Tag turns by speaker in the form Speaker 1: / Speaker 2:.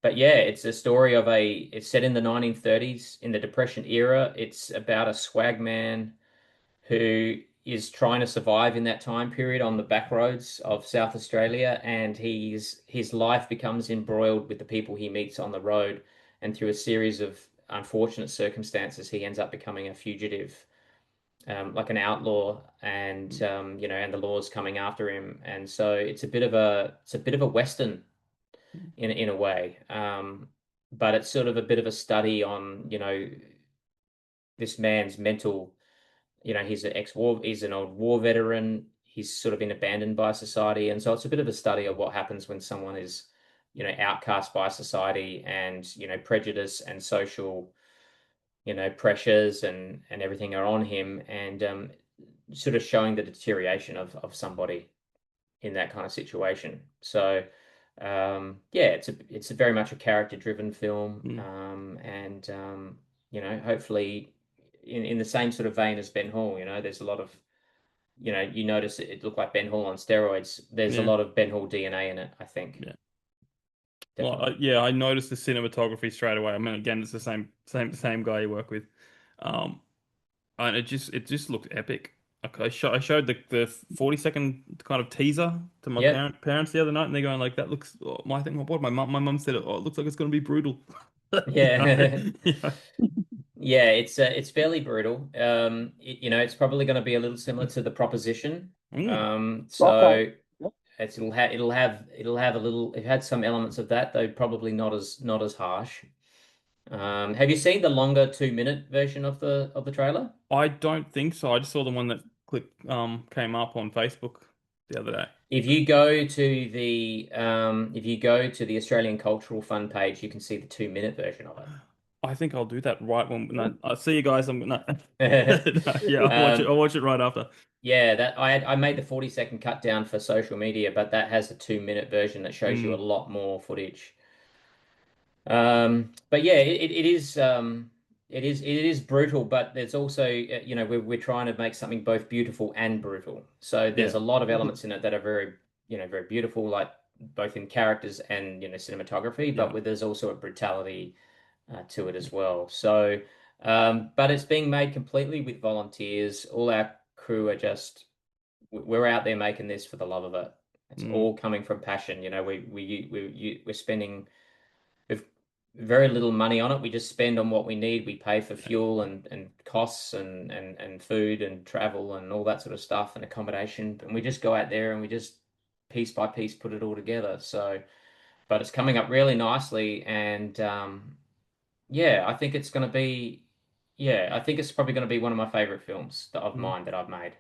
Speaker 1: but yeah, it's a story of it's set in the 1930s in the Depression era. It's about a swag man who is trying to survive in that time period on the back roads of South Australia, and his life becomes embroiled with the people he meets on the road, and through a series of unfortunate circumstances, he ends up becoming a fugitive, like an outlaw, and and the law's coming after him, and so it's a bit of a Western in a way, but it's sort of a bit of a study on this man's mental. He's he's an old war veteran. He's sort of been abandoned by society. And so it's a bit of a study of what happens when someone is, outcast by society and, prejudice and social, pressures and everything are on him, and sort of showing the deterioration of somebody in that kind of situation. So, yeah, it's a very much a character-driven film,
Speaker 2: Mm.
Speaker 1: and hopefully in the same sort of vein as Ben Hall. There's a lot of you notice it looked like Ben Hall on steroids. There's a
Speaker 2: Yeah,
Speaker 1: lot of Ben Hall DNA in it, I think,
Speaker 2: yeah. Well,
Speaker 1: definitely.
Speaker 2: yeah, I noticed the cinematography straight away. I mean, again, it's the same guy you work with, um, and it just looked epic. Okay, I showed the 40-second kind of teaser to my
Speaker 1: Yep.
Speaker 2: parents the other night, and they're going like, "That looks." Oh, my thing, what my mum said, "Oh, it looks like it's going to be brutal."
Speaker 1: Yeah.
Speaker 2: Yeah.
Speaker 1: Yeah, it's fairly brutal. It's probably going to be a little similar to the proposition.
Speaker 2: Mm,
Speaker 3: Okay.
Speaker 1: So it'll have a little. It had some elements of that, though probably not as harsh. Have you seen the longer 2-minute version of the trailer?
Speaker 2: I don't think so. I just saw the one that came up on Facebook the other day.
Speaker 1: If you go to the Australian Cultural Fund page, you can see the 2-minute version of
Speaker 2: I think I'll do that right when no, I see you guys. I'm no,
Speaker 1: it.
Speaker 2: no, yeah, I'll watch it.
Speaker 1: Um,
Speaker 2: I'll watch it right after.
Speaker 1: yeah, that I made the 40-second cut down for social media, but that has a 2-minute version that shows you a
Speaker 2: Mm,
Speaker 1: lot more footage. But yeah, it is brutal, but there's also we're trying to make something both beautiful and brutal. So there's
Speaker 2: yeah.
Speaker 1: a lot of elements in it that are very very beautiful, like both in characters and cinematography.
Speaker 2: Yeah.
Speaker 1: There's also a brutality to it as well. So, but it's being made completely with volunteers. All our crew are just we're out there making this for the love of it. It's
Speaker 2: Mm,
Speaker 1: all coming from passion. We're spending with very little money on it. We just spend on what we need. We pay for
Speaker 2: yeah.
Speaker 1: fuel and costs and food and travel and all that sort of stuff and accommodation. And we just go out there and we just piece by piece put it all together. So, but it's coming up really nicely, and yeah, I think it's going to be. Yeah, I think it's probably going to be one of my favorite films of
Speaker 2: Mm.
Speaker 1: mine that I've made.